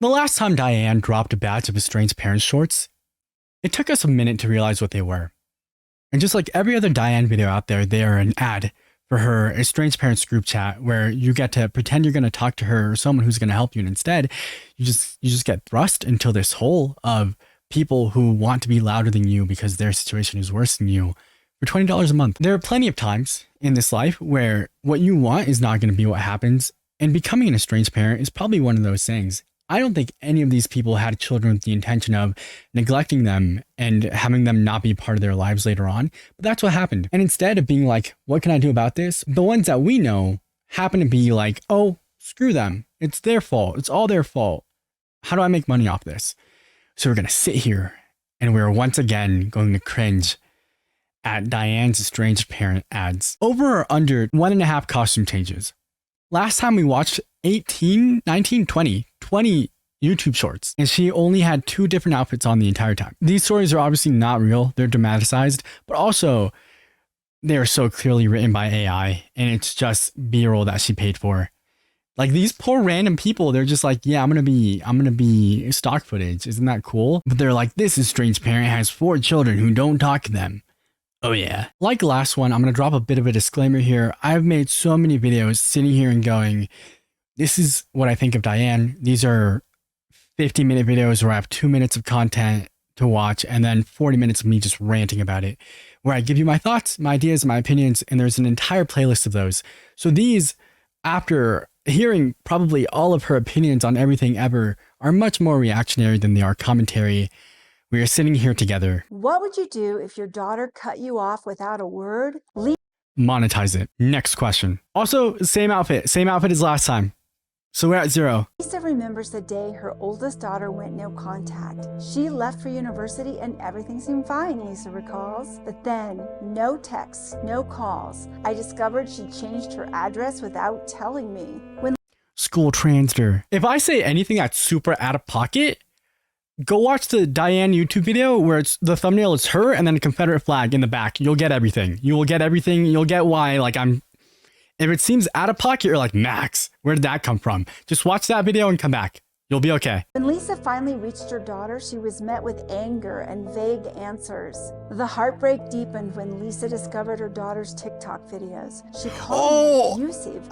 The last time Diane dropped a batch of Estranged Parents shorts, it took us a minute to realize what they were. And just like every other Diane video out there, they are an ad for her Estranged Parents group chat where you get to pretend you're going to talk to her or someone who's going to help you. And instead, you just get thrust into this hole of people who want to be louder than you because their situation is worse than you for $20 a month. There are plenty of times in this life where what you want is not going to be what happens. And becoming an estranged parent is probably one of those things. I don't think any of these people had children with the intention of neglecting them and having them not be part of their lives later on, but that's what happened. And instead of being like, what can I do about this? The ones that we know happen to be like, oh, screw them. It's their fault. It's all their fault. How do I make money off this? So we're going to sit here and we're once again going to cringe at Diane's estranged parent ads. Over or under 1.5 costume changes. Last time we watched 18, 19, 20 YouTube shorts, and she only had 2 different outfits on the entire time. These stories are obviously not real. They're dramatized, but also they are so clearly written by AI, and it's just B-roll that she paid for. Like these poor random people, they're just like, yeah, I'm gonna be stock footage. Isn't that cool? But they're like, this estranged parent has 4 children who don't talk to them. Oh yeah. Like the last one, I'm going to drop a bit of a disclaimer here. I've made so many videos sitting here and going, this is what I think of Diane. These are 50-minute videos where I have 2 minutes of content to watch and then 40 minutes of me just ranting about it, where I give you my thoughts, my ideas, my opinions, and there's an entire playlist of those. So these, after hearing probably all of her opinions on everything ever, are much more reactionary than they are commentary. We are sitting here together. What would you do if your daughter cut you off without a word? Monetize it. Next question. Also, same outfit as last time. So we're at 0. Lisa remembers the day her oldest daughter went no contact. She left for university and everything seemed fine, Lisa recalls. But then, no texts, no calls. I discovered she changed her address without telling me. When School transfer. If I say anything that's super out of pocket, go watch the Diane YouTube video where it's the thumbnail is her and then a Confederate flag in the back. You'll get everything. You will get everything. You'll get why. Like if it seems out of pocket, you're like, Max, where did that come from? Just watch that video and come back. You'll be okay. When Lisa finally reached her daughter, she was met with anger and vague answers. The heartbreak deepened when Lisa discovered her daughter's TikTok videos. She called him abusive.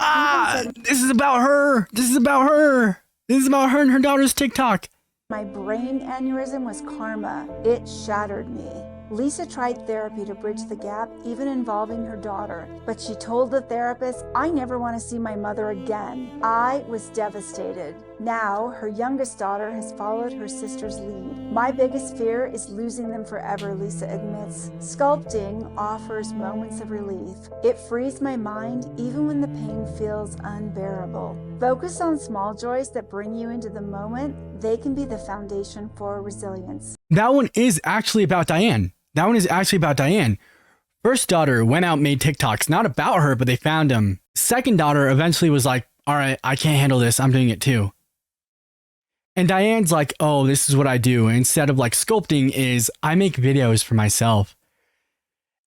This is about her. This is about her. This is about her and her daughter's TikTok. My brain aneurysm was karma. It shattered me. Lisa tried therapy to bridge the gap, even involving her daughter. But she told the therapist, I never want to see my mother again. I was devastated. Now, her youngest daughter has followed her sister's lead. My biggest fear is losing them forever, Lisa admits. Sculpting offers moments of relief. It frees my mind even when the pain feels unbearable. Focus on small joys that bring you into the moment. They can be the foundation for resilience. That one is actually about Diane. First daughter went out and made TikToks, not about her, but they found him. Second daughter eventually was like, all right, I can't handle this. I'm doing it too. And Diane's like, oh, this is what I do. Instead of like sculpting is I make videos for myself.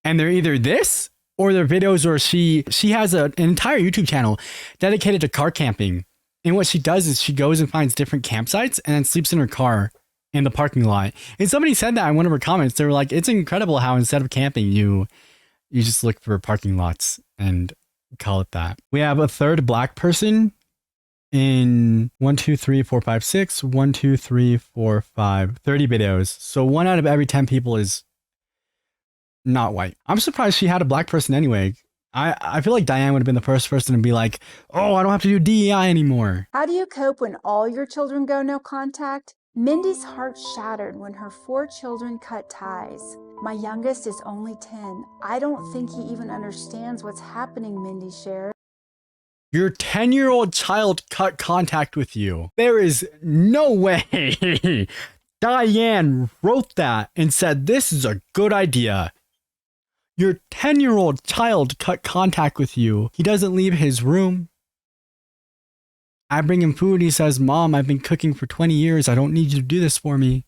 And they're either this or they're videos where she has an entire YouTube channel dedicated to car camping. And what she does is she goes and finds different campsites and then sleeps in her car in the parking lot. And somebody said that in one of her comments. They were like, it's incredible how instead of camping, you just look for parking lots and call it that. We have a third black person in 1, 2, 3, 4, 5, 6, 1, 2, 3, 4, 5, 30 videos. So 1 out of every 10 people is not white. I'm surprised she had a black person anyway. I feel like Diane would have been the first person to be like, oh, I don't have to do DEI anymore. How do you cope when all your children go no contact? Mindy's heart shattered when her 4 children cut ties. My youngest is only 10. I don't think he even understands what's happening, Mindy shared. Your 10-year-old child cut contact with you. There is no way Diane wrote that and said, this is a good idea. Your 10-year-old child cut contact with you. He doesn't leave his room. I bring him food. He says, Mom, I've been cooking for 20 years. I don't need you to do this for me.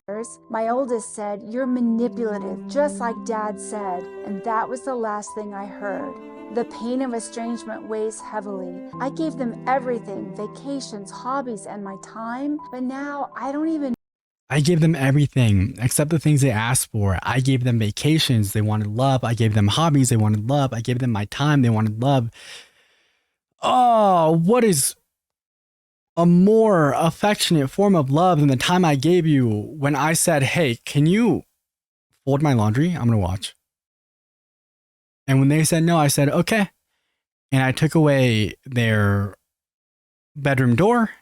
My oldest said, you're manipulative, just like Dad said. And that was the last thing I heard. The pain of estrangement weighs heavily. I gave them everything, vacations, hobbies, and my time, but now I don't even. I gave them everything except the things they asked for. I gave them vacations. They wanted love. I gave them hobbies. They wanted love. I gave them my time. They wanted love. Oh, what is a more affectionate form of love than the time I gave you when I said, hey, can you fold my laundry? I'm going to watch. And when they said no, I said, okay. And I took away their bedroom door.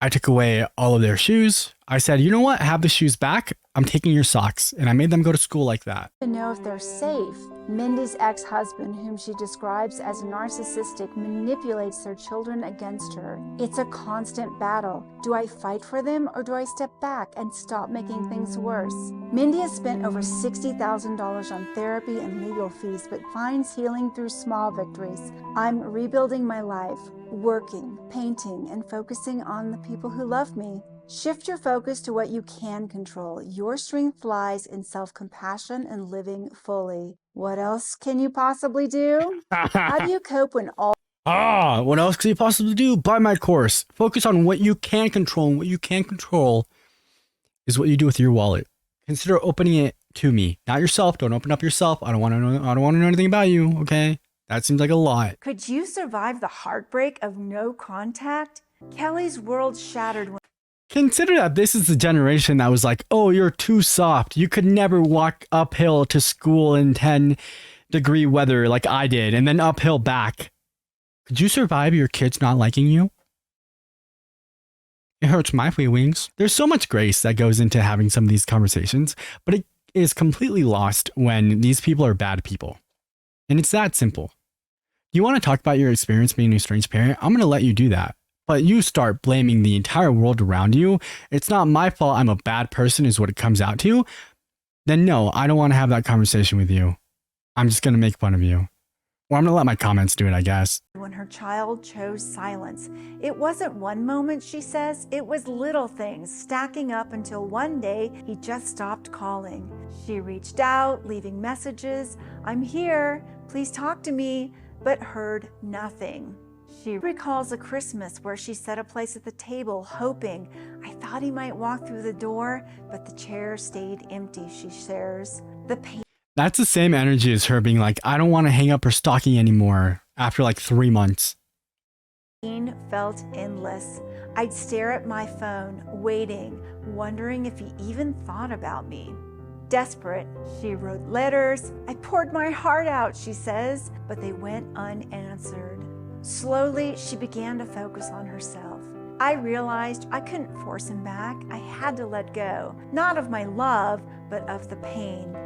I took away all of their shoes. I said, you know what? Have the shoes back. I'm taking your socks. And I made them go to school like that. To know if they're safe. Mindy's ex-husband, whom she describes as narcissistic, manipulates their children against her. It's a constant battle. Do I fight for them or do I step back and stop making things worse? Mindy has spent over $60,000 on therapy and legal fees, but finds healing through small victories. I'm rebuilding my life, working, painting, and focusing on the people who love me. Shift your focus to what you can control. Your strength lies in self-compassion and living fully. What else can you possibly do? How do you cope when all... What else can you possibly do? Buy my course. Focus on what you can control, and what you can't control is what you do with your wallet. Consider opening it to me, not yourself. Don't open up yourself. I don't want to know anything about you, okay? That seems like a lot. Could you survive the heartbreak of no contact? Kelly's world shattered when... Consider that this is the generation that was like, oh, you're too soft. You could never walk uphill to school in 10-degree weather like I did, and then uphill back. Could you survive your kids not liking you? It hurts my feelings. There's so much grace that goes into having some of these conversations, but it is completely lost when these people are bad people. And it's that simple. You want to talk about your experience being an estranged parent? I'm going to let you do that. But you start blaming the entire world around you. It's not my fault I'm a bad person is what it comes out to. Then no, I don't want to have that conversation with you. I'm just going to make fun of you. Or I'm going to let my comments do it, I guess. When her child chose silence. It wasn't one moment, she says. It was little things stacking up until one day he just stopped calling. She reached out, leaving messages. I'm here. Please talk to me. But heard nothing. She recalls a Christmas where she set a place at the table, hoping, I thought he might walk through the door, but the chair stayed empty, she shares. The pain. That's the same energy as her being like, I don't want to hang up her stocking anymore after like 3 months. Pain felt endless. I'd stare at my phone, waiting, wondering if he even thought about me. Desperate, she wrote letters. I poured my heart out, she says, but they went unanswered. Slowly, she began to focus on herself. I realized I couldn't force him back. I had to let go, not of my love, but of the pain.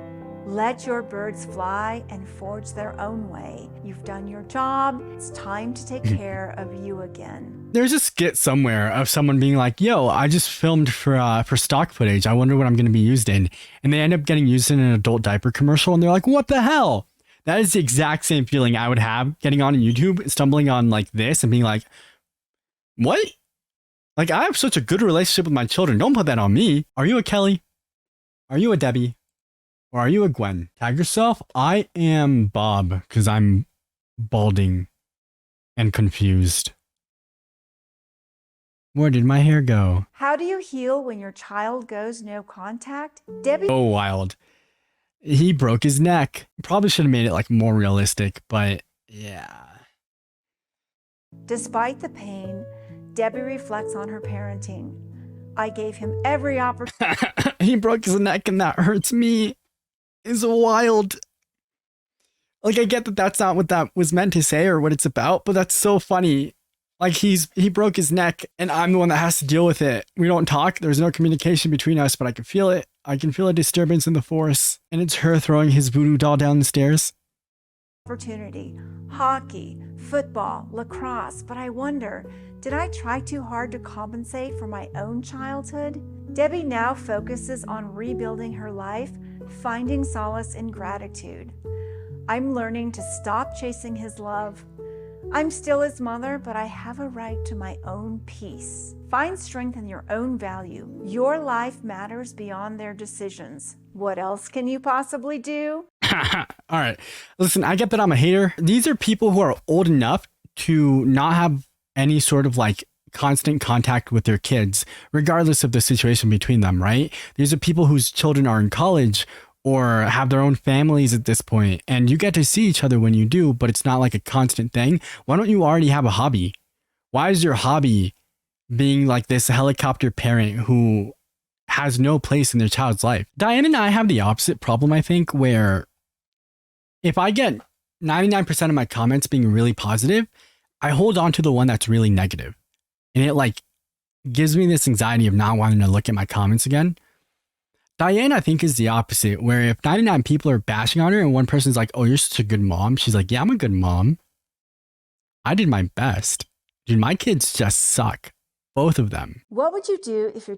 Let your birds fly and forge their own way. You've done your job. It's time to take care of you again. There's a skit somewhere of someone being like, yo, I just filmed for stock footage. I wonder what I'm going to be used in. And they end up getting used in an adult diaper commercial. And they're like, what the hell? That is the exact same feeling I would have getting on YouTube, stumbling on like this and being like, what? Like, I have such a good relationship with my children. Don't put that on me. Are you a Kelly? Are you a Debbie? Or are you a Gwen? Tag yourself. I am Bob because I'm balding and confused. Where did my hair go? How do you heal when your child goes no contact? Debbie. Oh, wild. He broke his neck. Probably should have made it like more realistic, but yeah. Despite the pain, Debbie reflects on her parenting. I gave him every opportunity. He broke his neck and that hurts me. It's wild. Like, I get that that's not what that was meant to say or what it's about, but that's so funny. Like, he broke his neck and I'm the one that has to deal with it. We don't talk. There's no communication between us, but I can feel it. I can feel a disturbance in the force. And it's her throwing his voodoo doll down the stairs. Opportunity, hockey, football, lacrosse, but I wonder, did I try too hard to compensate for my own childhood? Debbie now focuses on rebuilding her life, finding solace in gratitude. I'm learning to stop chasing his love. I'm still his mother, but I have a right to my own peace. Find strength in your own value. Your life matters beyond their decisions. What else can you possibly do? All right. Listen, I get that I'm a hater. These are people who are old enough to not have any sort of like constant contact with their kids, regardless of the situation between them, right? These are people whose children are in college or have their own families at this point, and you get to see each other when you do, but it's not like a constant thing. Why don't you already have a hobby? Why is your hobby being like this helicopter parent who has no place in their child's life? Diane and I have the opposite problem, I think, where if I get 99% of my comments being really positive, I hold on to the one that's really negative. And it like gives me this anxiety of not wanting to look at my comments again. Diane, I think, is the opposite, where if 99 people are bashing on her and one person's like, oh, you're such a good mom. She's like, yeah, I'm a good mom. I did my best. Dude, my kids just suck. Both of them. What would you do if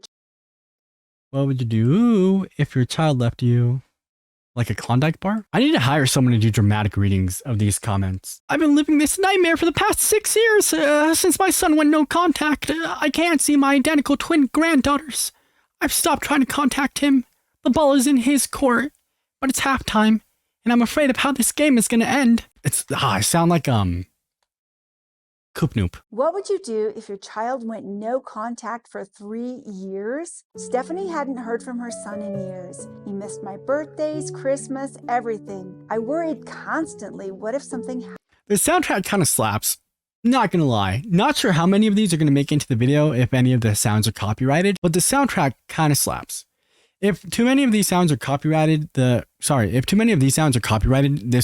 your child left you? Like a Klondike bar? I need to hire someone to do dramatic readings of these comments. I've been living this nightmare for the past 6 years since my son went no contact. I can't see my identical twin granddaughters. I've stopped trying to contact him. The ball is in his court, but it's halftime, and I'm afraid of how this game is going to end. I sound like Coop Noop. What would you do if your child went no contact for 3 years? Stephanie hadn't heard from her son in years. He missed my birthdays, Christmas, everything. I worried constantly. What if something happened? The soundtrack kind of slaps. Not gonna lie. Not sure how many of these are gonna make into the video if any of the sounds are copyrighted, but the soundtrack kind of slaps. If too many of these sounds are copyrighted, this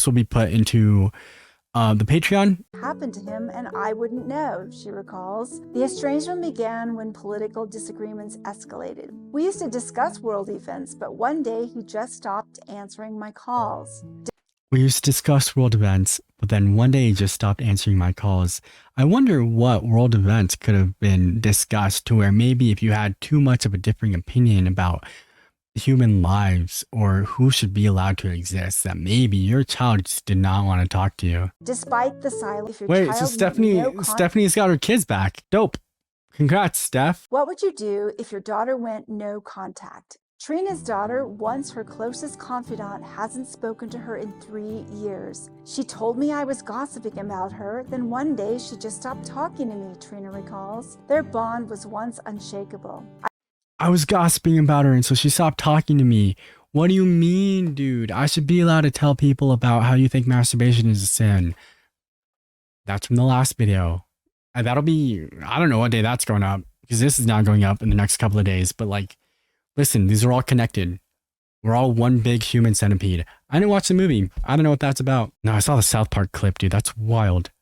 will be put into the Patreon. Happened to him and I wouldn't know, she recalls. The estrangement began when political disagreements escalated. We used to discuss world events, but one day he just stopped answering my calls. We used to discuss world events, but then one day he just stopped answering my calls. I wonder what world events could have been discussed to where maybe if you had too much of a differing opinion about human lives or who should be allowed to exist, that maybe your child just did not want to talk to you. Despite the silence, wait, so Stephanie's got her kids back. Dope. Congrats, Steph. What would you do if your daughter went no contact? Trina's daughter, once her closest confidant, hasn't spoken to her in 3 years. She told me I was gossiping about her, then one day she just stopped talking to me, Trina recalls. Their bond was once unshakable. I was gossiping about her and so she stopped talking to me. What do you mean, dude? I should be allowed to tell people about how you think masturbation is a sin. That's from the last video. That'll be, I don't know what day that's going up, because this is not going up in the next couple of days, but like, listen, these are all connected. We're all one big human centipede. I didn't watch the movie. I don't know what that's about. No, I saw the South Park clip, dude. That's wild.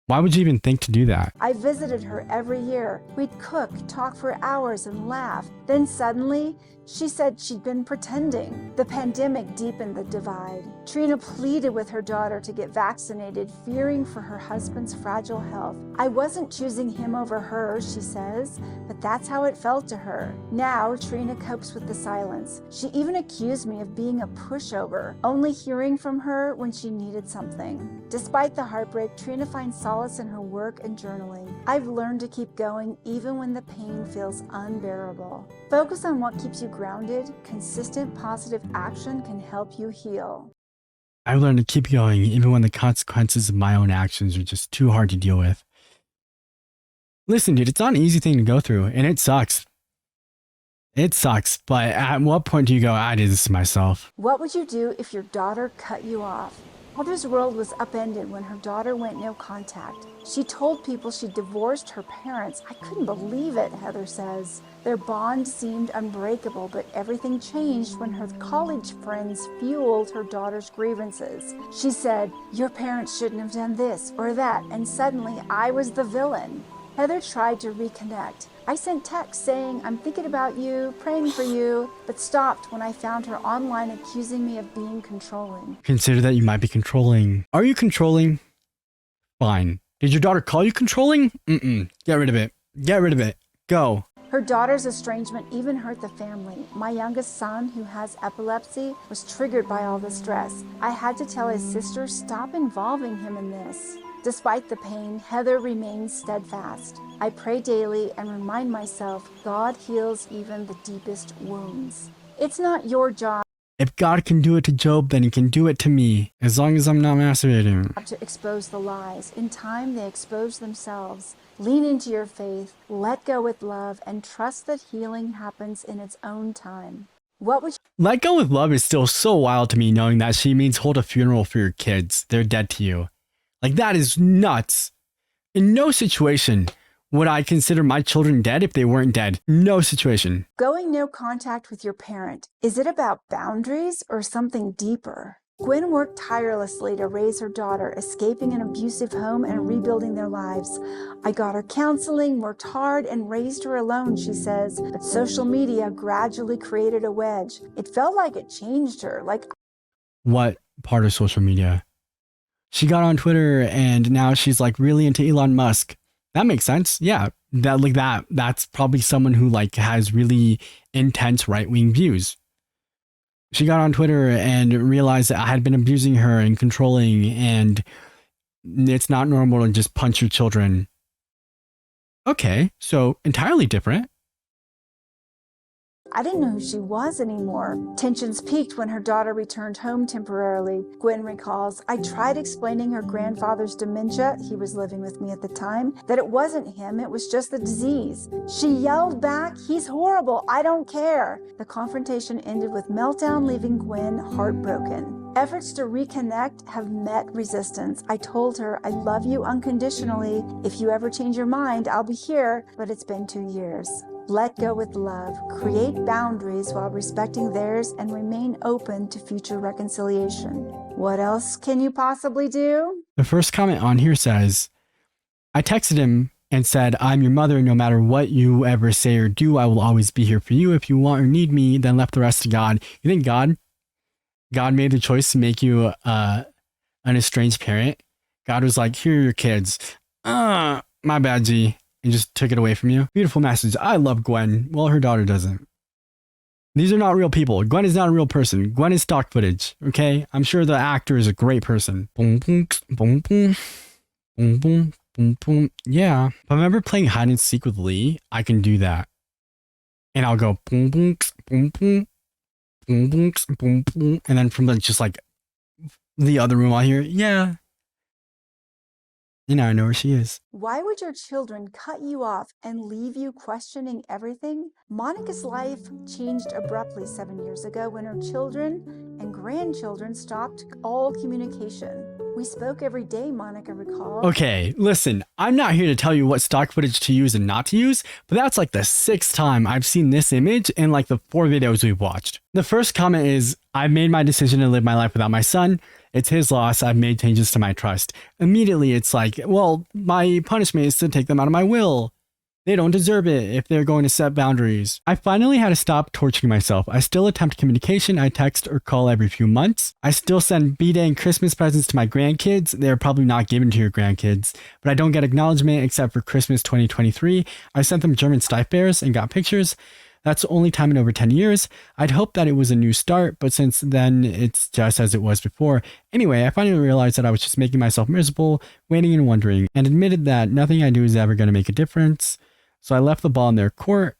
Why would you even think to do that? I visited her every year. We'd cook, talk for hours, and laugh. Then suddenly, she said she'd been pretending. The pandemic deepened the divide. Trina pleaded with her daughter to get vaccinated, fearing for her husband's fragile health. I wasn't choosing him over her, she says, but that's how it felt to her. Now, Trina copes with the silence. She even accused me of being a pushover, only hearing from her when she needed something. Despite the heartbreak, Trina finds solace in her work and journaling. I've learned to keep going even when the pain feels unbearable. Focus on what keeps you grounded. Consistent positive action can help you heal. I've learned to keep going even when the consequences of my own actions are just too hard to deal with. Listen, dude, it's not an easy thing to go through, and it sucks. It sucks, but at what point do you go, I did this to myself? What would you do if your daughter cut you off? Heather's world was upended when her daughter went no contact. She told people she divorced her parents. I couldn't believe it, Heather says. Their bond seemed unbreakable, but everything changed when her college friends fueled her daughter's grievances. She said, your parents shouldn't have done this or that, and suddenly I was the villain. Heather tried to reconnect. I sent texts saying, I'm thinking about you, praying for you, but stopped when I found her online accusing me of being controlling. Consider that you might be controlling. Are you controlling? Fine. Did your daughter call you controlling? Get rid of it. Get rid of it. Go. Her daughter's estrangement even hurt the family. My youngest son, who has epilepsy, was triggered by all the stress. I had to tell his sister, stop involving him in this. Despite the pain, Heather remains steadfast. I pray daily and remind myself God heals even the deepest wounds. It's not your job. If God can do it to Job, then he can do it to me, as long as I'm not masturbating. To expose the lies. In time, they expose themselves. Lean into your faith, let go with love, and trust that healing happens in its own time. What would you... Let go with love is still so wild to me, knowing that she means hold a funeral for your kids. They're dead to you. Like, that is nuts. In no situation would I consider my children dead if they weren't dead. No situation. Going no contact with your parent, is it about boundaries or something deeper? Gwen worked tirelessly to raise her daughter, escaping an abusive home and rebuilding their lives. I got her counseling, worked hard, and raised her alone, she says. But social media gradually created a wedge. It felt like it changed her. What part of social media? She got on Twitter and now she's like really into Elon Musk. That makes sense. Yeah, that's probably someone who like has really intense right-wing views. She got on Twitter and realized that I had been abusing her and controlling, and it's not normal to just punch your children. Okay, so entirely different. I didn't know who she was anymore. Tensions peaked when her daughter returned home temporarily. Gwen recalls, I tried explaining her grandfather's dementia, he was living with me at the time, that it wasn't him, it was just the disease. She yelled back, he's horrible, I don't care. The confrontation ended with meltdown, leaving Gwen heartbroken. Efforts to reconnect have met resistance. I told her, I love you unconditionally. If you ever change your mind, I'll be here, but it's been 2 years. Let go with love, create boundaries while respecting theirs, and remain open to future reconciliation. What else can you possibly do? The first comment on here says, I texted him and said, I'm your mother. No matter what you ever say or do, I will always be here for you. If you want or need me, then left the rest to God. You think God made the choice to make you an estranged parent? God was like, here are your kids. My bad, G. And just took it away from you. Beautiful message. I love Gwen. Well, her daughter doesn't. These are not real people. Gwen is not a real person. Gwen is stock footage. Okay? I'm sure the actor is a great person. Boom, boom, boom, boom, boom, boom, boom, boom. Yeah. If I'm ever playing hide and seek with Lee, I can do that. And I'll go boom, boom, boom, boom, boom, boom, boom, boom. And then from the, just like the other room, I'll hear, yeah. You know, I know where she is. Why would your children cut you off and leave you questioning everything? Monica's life changed abruptly 7 years ago when her children and grandchildren stopped all communication. We spoke every day, Monica recalled. Okay, listen, I'm not here to tell you what stock footage to use and not to use, but that's like the 6th time I've seen this image in like the 4 videos we've watched. The first comment is, I've made my decision to live my life without my son. It's his loss. I've made changes to my trust. Immediately, it's like, well, my punishment is to take them out of my will. They don't deserve it if they're going to set boundaries. I finally had to stop torturing myself. I still attempt communication. I text or call every few months. I still send B-Day and Christmas presents to my grandkids. They're probably not given to your grandkids, but I don't get acknowledgement except for Christmas 2023. I sent them German Stife Bears and got pictures. That's the only time in over 10 years. I'd hoped that it was a new start, but since then, it's just as it was before. Anyway, I finally realized that I was just making myself miserable, waiting and wondering, and admitted that nothing I do is ever going to make a difference. So I left the ball in their court.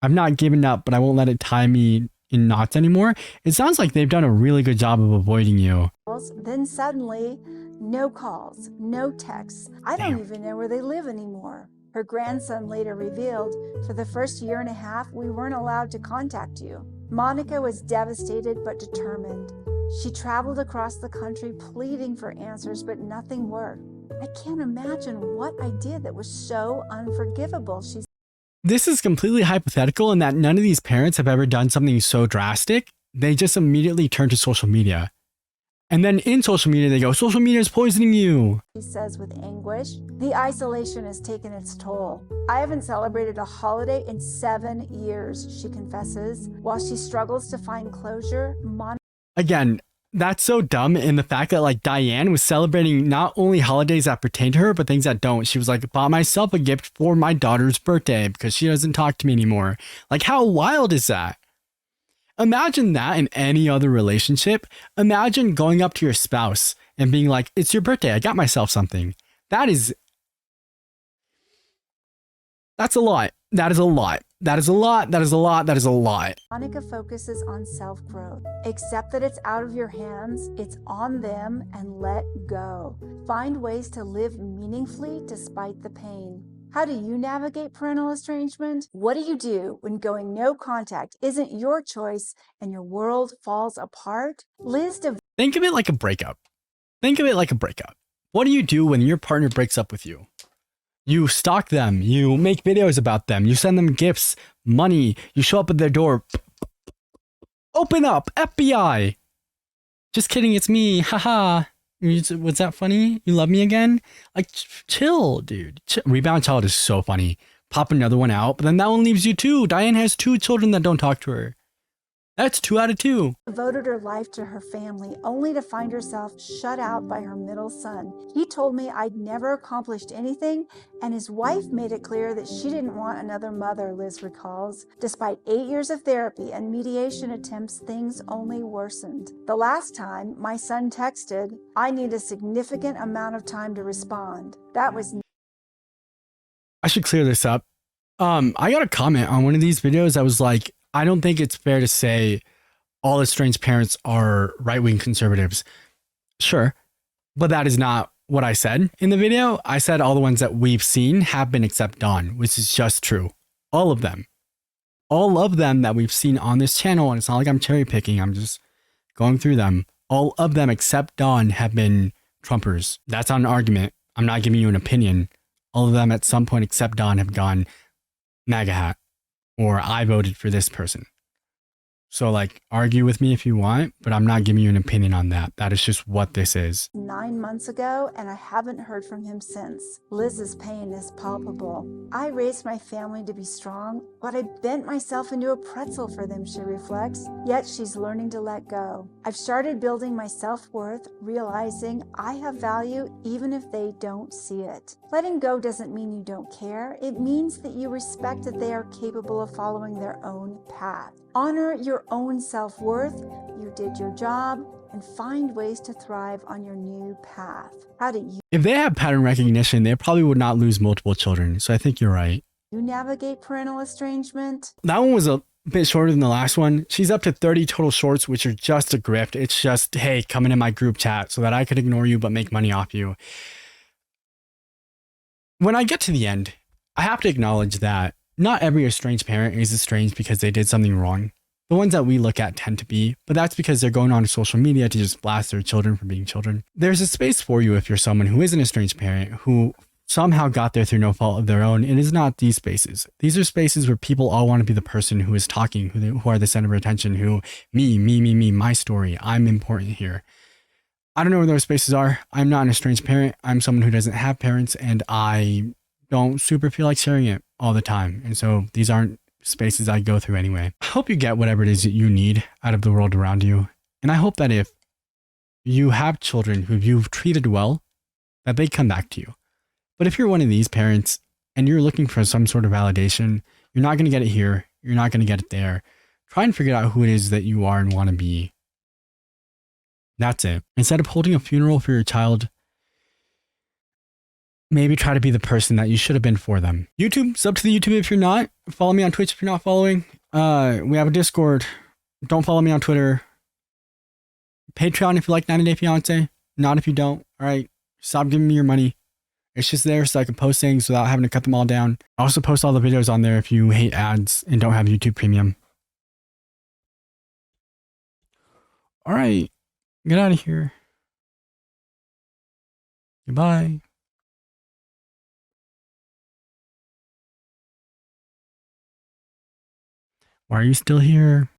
I've not given up, but I won't let it tie me in knots anymore. It sounds like they've done a really good job of avoiding you. Then suddenly, no calls, no texts. I don't even know where they live anymore. Her grandson later revealed, for the first 1.5 years, we weren't allowed to contact you. Monica was devastated but determined. She traveled across the country pleading for answers, but nothing worked. I can't imagine what I did that was so unforgivable, she said. This is completely hypothetical in that none of these parents have ever done something so drastic. They just immediately turn to social media. And then in social media, they go, social media is poisoning you. She says with anguish, the isolation has taken its toll. I haven't celebrated a holiday in 7 years, she confesses. While she struggles to find closure, Again, that's so dumb in the fact that like Diane was celebrating not only holidays that pertain to her, but things that don't. She was like, bought myself a gift for my daughter's birthday because she doesn't talk to me anymore. Like, how wild is that? Imagine that in any other relationship. Imagine going up to your spouse and being like, it's your birthday. I got myself something. That's a lot. That is a lot. That is a lot. That is a lot. That is a lot. Monica focuses on self-growth. Accept that it's out of your hands, it's on them, and let go. Find ways to live meaningfully despite the pain. How do you navigate parental estrangement? What do you do when going no contact isn't your choice and your world falls apart? Think of it like a breakup. Think of it like a breakup. What do you do when your partner breaks up with you? You stalk them. You make videos about them. You send them gifts, money. You show up at their door. Open up, FBI. Just kidding, it's me. Haha. Was that funny? You love me again? Like, chill, dude. Rebound child is so funny. Pop another one out, but then that one leaves you too. Diane has 2 children that don't talk to her. That's 2 out of 2. Devoted her life to her family, only to find herself shut out by her middle son. He told me I'd never accomplished anything, and his wife made it clear that she didn't want another mother, Liz recalls. Despite 8 years of therapy and mediation attempts, things only worsened. The last time my son texted, I need a significant amount of time to respond. That was... I should clear this up. I got a comment on one of these videos that was like, I don't think it's fair to say all estranged parents are right-wing conservatives. Sure, but that is not what I said in the video. I said all the ones that we've seen have been except Dawn, which is just true. All of them. All of them that we've seen on this channel, and it's not like I'm cherry picking, I'm just going through them. All of them except Dawn have been Trumpers. That's not an argument. I'm not giving you an opinion. All of them at some point except Dawn have gone MAGA hat. Or I voted for this person. So like, argue with me if you want, but I'm not giving you an opinion on that. That is just what this is. 9 months ago, and I haven't heard from him since. Liz's pain is palpable. I raised my family to be strong, but I bent myself into a pretzel for them, she reflects. Yet she's learning to let go. I've started building my self-worth, realizing I have value even if they don't see it. Letting go doesn't mean you don't care. It means that you respect that they are capable of following their own path. Honor your own self-worth, you did your job, and find ways to thrive on your new path. How do you... If they have pattern recognition, they probably would not lose multiple children. So I think you're right. You navigate parental estrangement? That one was a bit shorter than the last one. She's up to 30 total shorts, which are just a grift. It's just, hey, come into my group chat so that I could ignore you but make money off you. When I get to the end, I have to acknowledge that not every estranged parent is estranged because they did something wrong. The ones that we look at tend to be, but that's because they're going on to social media to just blast their children for being children. There's a space for you if you're someone who is an estranged parent who somehow got there through no fault of their own. It is not these spaces. These are spaces where people all want to be the person who is talking, who are the center of attention, who, me, my story, I'm important here. I don't know where those spaces are. I'm not an estranged parent. I'm someone who doesn't have parents, and I don't super feel like sharing it all the time. And so these aren't spaces I go through anyway. I hope you get whatever it is that you need out of the world around you. And I hope that if you have children who you've treated well, that they come back to you. But if you're one of these parents and you're looking for some sort of validation, you're not going to get it here. You're not going to get it there. Try and figure out who it is that you are and want to be. That's it. Instead of holding a funeral for your child, maybe try to be the person that you should have been for them. YouTube, sub to the YouTube if you're not. Follow me on Twitch if you're not following. We have a Discord. Don't follow me on Twitter. Patreon if you like 90 Day Fiance. Not if you don't. All right. Stop giving me your money. It's just there so I can post things without having to cut them all down. I also post all the videos on there if you hate ads and don't have YouTube Premium. All right. Get out of here. Goodbye. Why are you still here?